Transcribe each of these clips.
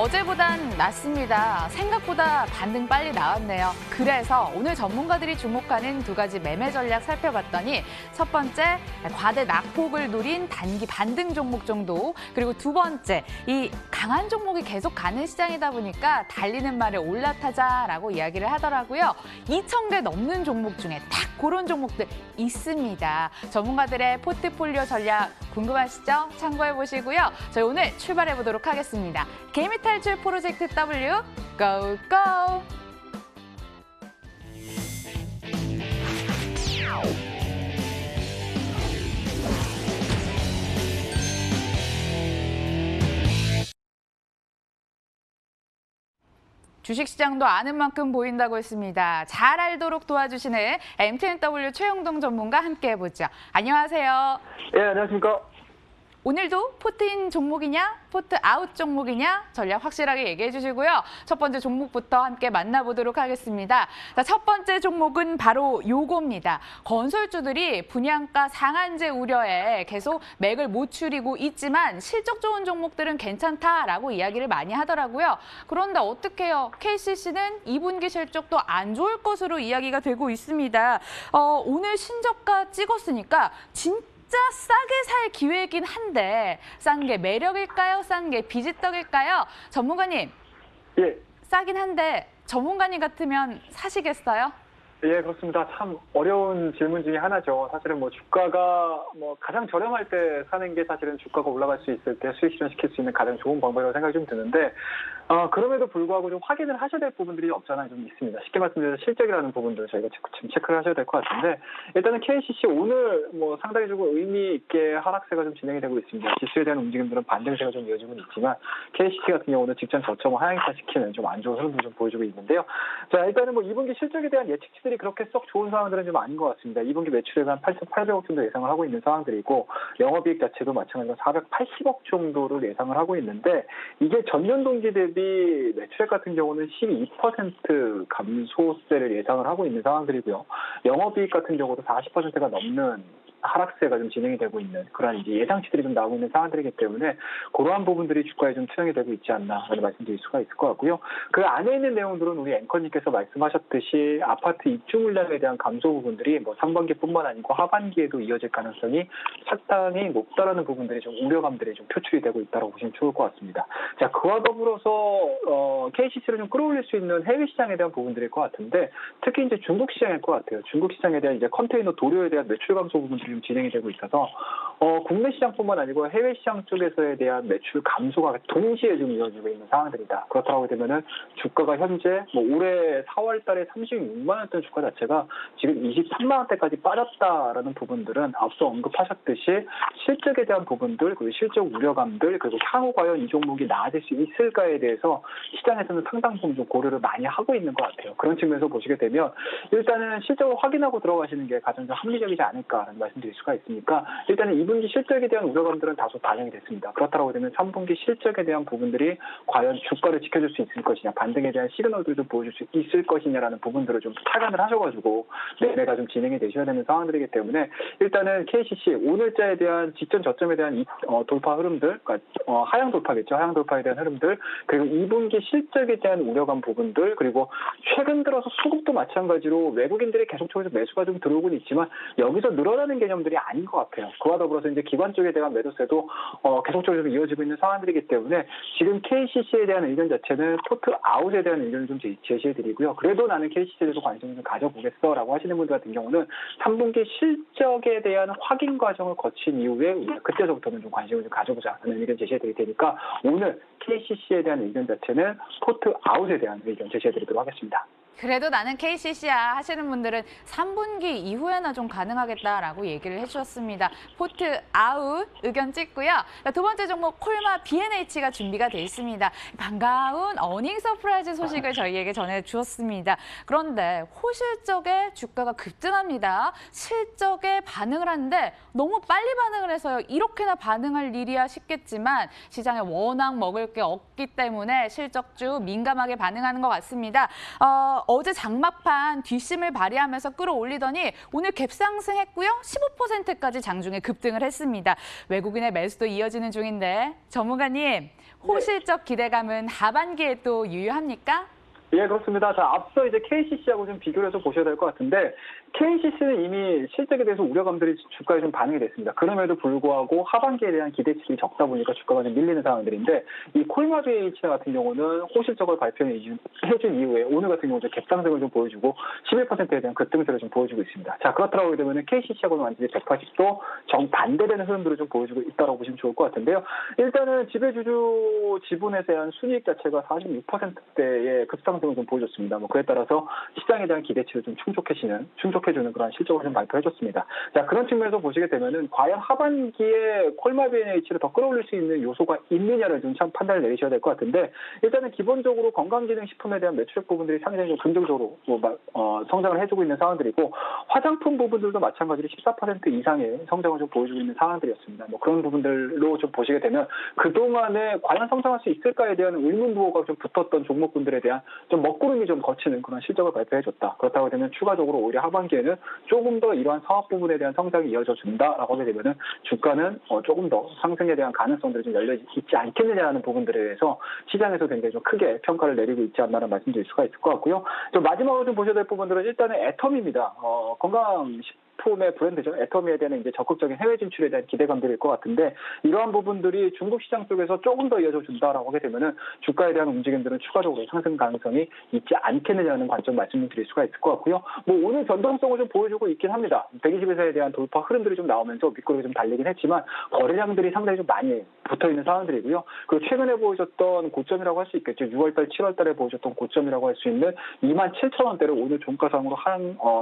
어제보단 낫습니다. 생각보다 반등 빨리 나왔네요. 그래서 오늘 전문가들이 주목하는 두 가지 매매 전략 살펴봤더니 첫 번째, 과대 낙폭을 노린 단기 반등 종목 정도, 그리고 두 번째, 이 강한 종목이 계속 가는 시장이다 보니까 달리는 말에 올라타자라고 이야기를 하더라고요. 2,000개 넘는 종목 중에 딱 그런 종목들 있습니다. 전문가들의 포트폴리오 전략 궁금하시죠? 참고해 보시고요. 저희 오늘 출발해 보도록 하겠습니다. 개미 탈출 프로젝트 W, 고! 고! 주식시장도 아는 만큼 보인다고 했습니다. 잘 알도록 도와주시는 MTNW 최영동 전문가 함께 해보죠. 안녕하세요. 예, 안녕하십니까. 오늘도 포트인 종목이냐, 포트 아웃 종목이냐 전략 확실하게 얘기해 주시고요. 첫 번째 종목부터 함께 만나보도록 하겠습니다. 자, 첫 번째 종목은 바로 요겁니다. 건설주들이 분양가 상한제 우려에 계속 맥을 못 추리고 있지만 실적 좋은 종목들은 괜찮다라고 이야기를 많이 하더라고요. 그런데 어떻게 해요? KCC는 2분기 실적도 안 좋을 것으로 이야기가 되고 있습니다. 오늘 신저가 찍었으니까 진짜 싸게 살 기회이긴 한데 싼 게 매력일까요? 싼 게 비지떡일까요? 전문가님, 예. 싸긴 한데 전문가님 같으면 사시겠어요? 예, 그렇습니다. 참 어려운 질문 중에 하나죠. 사실은 뭐 주가가 가장 저렴할 때 사는 게 사실은 주가가 올라갈 수 있을 때 수익 실현시킬 수 있는 가장 좋은 방법이라고 생각이 좀 드는데, 그럼에도 불구하고 좀 확인을 하셔야 될 부분들이 없잖아 좀 있습니다. 쉽게 말씀드려서 실적이라는 부분들 저희가 지금 체크를 하셔야 될 것 같은데, 일단은 KCC 오늘 상당히 좀 의미 있게 하락세가 좀 진행이 되고 있습니다. 지수에 대한 움직임들은 반등세가 좀 이어지고 있지만 KCC 같은 경우는 직전 저점을 하향시키는 좀 안 좋은 흐름도 좀 보여주고 있는데요. 자, 일단은 2분기 실적에 대한 예측치들이 그렇게 썩 좋은 상황들은 좀 아닌 것 같습니다. 2분기 매출액 한 8,800억 정도 예상을 하고 있는 상황들이고, 영업이익 자체도 마찬가지로 480억 정도를 예상을 하고 있는데, 이게 전년 동기 대비 매출액 같은 경우는 12% 감소세를 예상을 하고 있는 상황들이고요. 영업이익 같은 경우도 40%가 넘는 하락세가 좀 진행이 되고 있는 그런 이제 예상치들이 좀 나오고 있는 상황들이기 때문에 그러한 부분들이 주가에 좀 투영이 되고 있지 않나라는 말씀드릴 수가 있을 것 같고요. 그 안에 있는 내용들은 우리 앵커님께서 말씀하셨듯이 아파트 입주 물량에 대한 감소 부분들이 3분기뿐만 아니고 하반기에도 이어질 가능성이 상당히 높다라는 부분들이 좀 우려감들이 좀 표출이 되고 있다고 보시면 좋을 것 같습니다. 자, 그와 더불어서 KCC를 좀 끌어올릴 수 있는 해외 시장에 대한 부분들일 것 같은데, 특히 이제 중국 시장일 것 같아요. 중국 시장에 대한 이제 컨테이너 도료에 대한 매출 감소 부분들이 좀 진행이 되고 있어서 국내 시장뿐만 아니고 해외 시장 쪽에서에 대한 매출 감소가 동시에 좀 이어지고 있는 상황들이다. 그렇다고 되면은 주가가 현재 올해 4월 달에 36만 원대 주가 자체가 지금 23만 원대까지 빠졌다라는 부분들은 앞서 언급하셨듯이 실적에 대한 부분들, 그리고 실적 우려감들, 그리고 향후 과연 이 종목이 나아질 수 있을까에 대해서 시장에서는 상당 부분 좀 고려를 많이 하고 있는 것 같아요. 그런 측면에서 보시게 되면 일단은 실적을 확인하고 들어가시는 게 가장 좀 합리적이지 않을까라는 말씀드릴 수가 있으니까, 일단은 2분기 실적에 대한 우려감들은 다소 반영이 됐습니다. 그렇다고 되면 3분기 실적에 대한 부분들이 과연 주가를 지켜줄 수 있을 것이냐, 반등에 대한 시그널들을 좀 보여줄 수 있을 것이냐라는 부분들을 좀 타감을 하셔가지고 매매가 좀 진행이 되셔야 되는 상황들이기 때문에, 일단은 KCC 오늘자에 대한 직전 저점에 대한 돌파 흐름들, 그러니까 하향 돌파겠죠. 하향 돌파에 대한 흐름들, 그리고 2분기 실적에 대한 우려감 부분들, 그리고 최근 들어서 수급도 마찬가지로 외국인들이 계속적으로 매수가 좀 들어오고는 있지만 여기서 늘어나는 개념들이 아닌 것 같아요. 그와 더불어서 이제 기관 쪽에 대한 매도세도 계속적으로 좀 이어지고 있는 상황들이기 때문에 지금 KCC에 대한 의견 자체는 포트 아웃에 대한 의견을 좀 제시해드리고요. 그래도 나는 KCC에 대해서 관심을 좀 가져보겠어라고 하시는 분들 같은 경우는 3분기 실적에 대한 확인 과정을 거친 이후에 그때서부터는 좀 관심을 좀 가져보자는 의견 제시해드릴 테니까, 오늘 KCC에 대한 의견 자체는 포트 아웃에 대한 의견 제시해드리도록 하겠습니다. 그래도 나는 KCC야 하시는 분들은 3분기 이후에나 좀 가능하겠다라고 얘기를 해주셨습니다. 포트 아웃 의견 찍고요. 두 번째 종목 콜마 B&H가 준비가 돼 있습니다. 반가운 어닝 서프라이즈 소식을 저희에게 전해주었습니다. 그런데 호실적에 주가가 급등합니다. 실적에 반응을 하는데 너무 빨리 반응을 해서요. 이렇게나 반응할 일이야 싶겠지만 시장에 워낙 먹을 게 없기 때문에 실적주 민감하게 반응하는 것 같습니다. 어제 장막판 뒷심을 발휘하면서 끌어올리더니 오늘 갭상승했고요. 15%까지 장중에 급등을 했습니다. 외국인의 매수도 이어지는 중인데 전문가님, 호실적 기대감은 하반기에 또 유효합니까? 예, 그렇습니다. 자, 앞서 이제 KCC하고 좀 비교를 해서 보셔야 될 것 같은데, KCC는 이미 실적에 대해서 우려감들이 주가에 좀 반영이 됐습니다. 그럼에도 불구하고 하반기에 대한 기대치가 적다 보니까 주가가 좀 밀리는 상황들인데, 이 콜마 BH 같은 경우는 호실적을 발표해준 이후에 오늘 같은 경우는 갭상승을 좀 보여주고 11%에 대한 급등세를 좀 보여주고 있습니다. 자, 그렇다고 하게 되면 KCC하고는 완전히 180도 정반대되는 흐름들을 좀 보여주고 있다고 보시면 좋을 것 같은데요. 일단은 지배주주 지분에 대한 순이익 자체가 46%대의 급상승을 좀 보여줬습니다. 뭐 그에 따라서 시장에 대한 기대치를 좀 충족해주는 그런 실적을 좀 발표해줬습니다. 자, 그런 측면에서 보시게 되면은 과연 하반기에 콜마 BH를 더 끌어올릴 수 있는 요소가 있느냐를 좀 참 판단을 내리셔야 될 것 같은데, 일단은 기본적으로 건강기능식품에 대한 매출액 부분들이 상당히 좀 긍정적으로 성장을 해주고 있는 상황들이고, 화장품 부분들도 마찬가지로 14% 이상의 성장을 좀 보여주고 있는 상황들이었습니다. 뭐 그런 부분들로 좀 보시게 되면 그동안에 과연 성장할 수 있을까에 대한 의문부호가 좀 붙었던 종목군들에 대한 좀 먹구름이 좀 거치는 그런 실적을 발표해줬다. 그렇다고 되면 추가적으로 오히려 하반기에는 조금 더 이러한 사업 부분에 대한 성장이 이어져 준다라고 하게 되면은 주가는 조금 더 상승에 대한 가능성들이 좀 열려 있지 않겠느냐라는 부분들에 대해서 시장에서 굉장히 좀 크게 평가를 내리고 있지 않나라는 말씀드릴 수가 있을 것 같고요. 좀 마지막으로 좀 보셔야 될 부분들은 일단은 애텀입니다. 건강식품의 브랜드죠. 애터미에 대한 이제 적극적인 해외 진출에 대한 기대감들일 것 같은데, 이러한 부분들이 중국 시장 쪽에서 조금 더 이어져 준다라고 하게 되면은 주가에 대한 움직임들은 추가적으로 상승 가능성이 있지 않겠느냐는 관점 말씀을 드릴 수가 있을 것 같고요. 뭐 오늘 변동성을 좀 보여주고 있긴 합니다. 120에서에 대한 돌파 흐름들이 좀 나오면서 윗꼬리가 좀 달리긴 했지만 거래량들이 상당히 좀 많이 붙어 있는 상황들이고요. 그리고 최근에 보여줬던 고점이라고 할 수 있겠죠. 6월달, 7월달에 보여줬던 고점이라고 할 수 있는 27,000원대를 오늘 종가상으로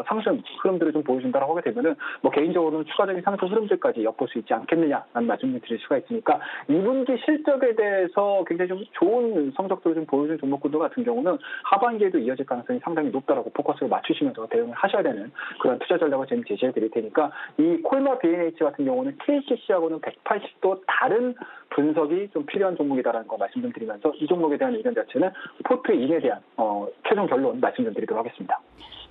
상승 흐름들을 좀 보여준다라고 하게 되면은 뭐 개인적으로는 추가적인 상승 흐름들까지 엿볼 수 있지 않겠느냐라는 말씀을 드릴 수가 있으니까, 2분기 실적에 대해서 굉장히 좀 좋은 성적들을 좀 보여준 종목군들 같은 경우는 하반기에도 이어질 가능성이 상당히 높다라고 포커스를 맞추시면서 대응을 하셔야 되는 그런 투자 전략을 지금 제시해 드릴 테니까, 이 콜마 BNH 같은 경우는 KCC하고는 180도 다른 분석이 좀 필요한 종목이다라는 거 말씀 좀 드리면서, 이 종목에 대한 의견 자체는 포트인에 대한 최종 결론 말씀 좀 드리도록 하겠습니다.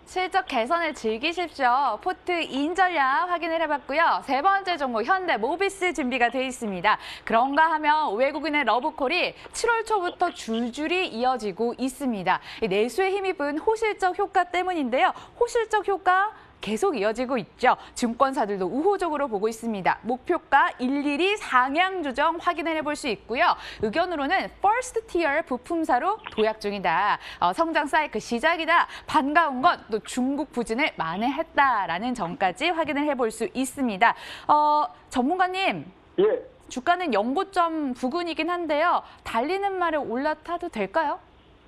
실적 개선을 즐기십시오. 포트인 전략 확인을 해봤고요. 세 번째 종목 현대모비스 준비가 돼 있습니다. 그런가 하면 외국인의 러브콜이 7월 초부터 줄줄이 이어지고 있습니다. 내수에 힘입은 호실적 효과 때문인데요. 호실적 효과 계속 이어지고 있죠. 증권사들도 우호적으로 보고 있습니다. 목표가 일일이 상향 조정 확인을 해볼 수 있고요. 의견으로는 퍼스트 티어 부품사로 도약 중이다. 성장 사이클 시작이다. 반가운 건 또 중국 부진을 만회했다라는 점까지 확인을 해볼 수 있습니다. 전문가님. 예. 주가는 연고점 부근이긴 한데요. 달리는 말에 올라타도 될까요?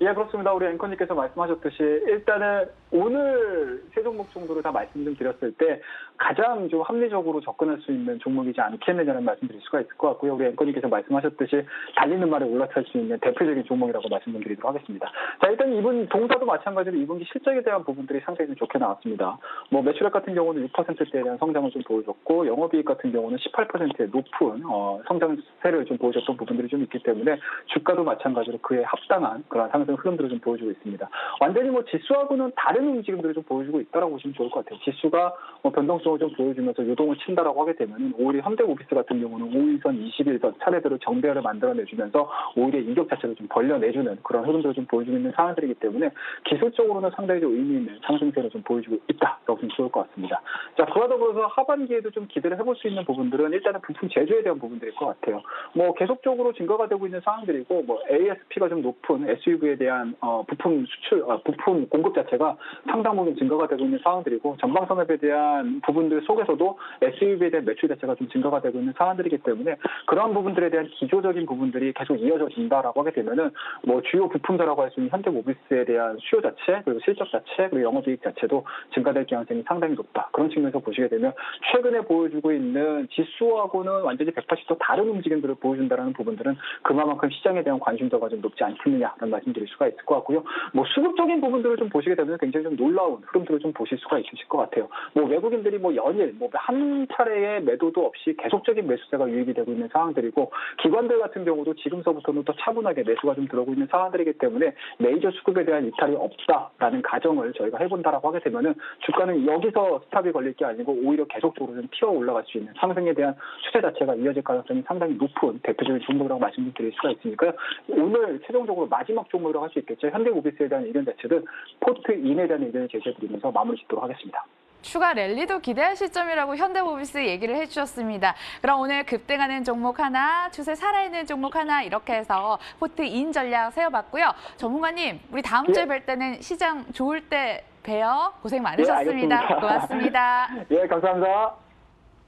예, 그렇습니다. 우리 앵커님께서 말씀하셨듯이 일단은 오늘 세 종목 정도를 다 말씀 좀 드렸을 때 가장 좀 합리적으로 접근할 수 있는 종목이지 않겠느냐는 말씀드릴 수가 있을 것 같고요. 우리 앵커님께서 말씀하셨듯이 달리는 말에 올라탈 수 있는 대표적인 종목이라고 말씀 좀 드리도록 하겠습니다. 자, 일단 이번 동사도 마찬가지로 2분기 실적에 대한 부분들이 상당히 좀 좋게 나왔습니다. 뭐 매출액 같은 경우는 6%대에 대한 성장을 좀 보여줬고, 영업이익 같은 경우는 18%의 높은 성장세를 좀 보여줬던 부분들이 좀 있기 때문에 주가도 마찬가지로 그에 합당한 그런 상승 흐름들을 좀 보여주고 있습니다. 완전히 뭐 지수하고는 다른 움직임들을 좀 보여주고 있다라고 보시면 좋을 것 같아요. 지수가 변동성을 좀 보여주면서 유동을 친다라고 하게 되면 오히려 현대모비스 같은 경우는 5일선, 21선 차례대로 정배열을 만들어내주면서 오히려 이격 자체를 좀 벌려내주는 그런 흐름들을 좀 보여주고 있는 상황들이기 때문에 기술적으로는 상당히 좀 의미 있는 상승세를 좀 보여주고 있다라고 보시면 좋을 것 같습니다. 자, 그와 더불어서 하반기에도 좀 기대를 해볼 수 있는 부분들은 일단은 부품 제조에 대한 부분들일 것 같아요. 뭐 계속적으로 증가가 되고 있는 상황들이고, 뭐 ASP가 좀 높은 SUV에 대한 부품 공급 자체가 상당 부분 증가가 되고 있는 상황들이고, 전방 산업에 대한 부분들 속에서도 SUV에 대한 매출 자체가 좀 증가가 되고 있는 상황들이기 때문에 그러한 부분들에 대한 기조적인 부분들이 계속 이어져진다라고 하게 되면은 뭐 주요 부품사라고 할 수 있는 현대모비스에 대한 수요 자체, 그리고 실적 자체, 그리고 영업이익 자체도 증가될 가능성이 상당히 높다. 그런 측면에서 보시게 되면 최근에 보여주고 있는 지수하고는 완전히 180도 다른 움직임들을 보여준다라는 부분들은 그만큼 시장에 대한 관심도가 좀 높지 않겠느냐라는 말씀드릴 수가 있을 것 같고요. 뭐 수급적인 부분들을 좀 보시게 되면 굉장히 좀 놀라운 흐름들을 좀 보실 수가 있으실 것 같아요. 뭐 외국인들이 뭐 연일 뭐 한 차례의 매도도 없이 계속적인 매수세가 유입이 되고 있는 상황들이고, 기관들 같은 경우도 지금서부터는 더 차분하게 매수가 좀 들어오고 있는 상황들이기 때문에 메이저 수급에 대한 이탈이 없다라는 가정을 저희가 해본다라고 하게 되면은 주가는 여기서 스탑이 걸릴 게 아니고 오히려 계속적으로 좀 튀어 올라갈 수 있는 상승에 대한 추세 자체가 이어질 가능성이 상당히 높은 대표적인 종목이라고 말씀드릴 수가 있으니까요. 오늘 최종적으로 마지막 종목이라고 할 수 있겠죠. 현대모비스에 대한 의견 자체는 포트인에 대한 의견을 제시해드리면서 마무리 짓도록 하겠습니다. 추가 랠리도 기대할 시점이라고 현대모비스 얘기를 해주셨습니다. 그럼 오늘 급등하는 종목 하나, 추세 살아있는 종목 하나 이렇게 해서 포트인 전략 세워봤고요. 전문가님, 우리 다음 주에 뵐 때는 시장 좋을 때 봬요. 고생 많으셨습니다. 알겠습니다. 고맙습니다. 예, 감사합니다.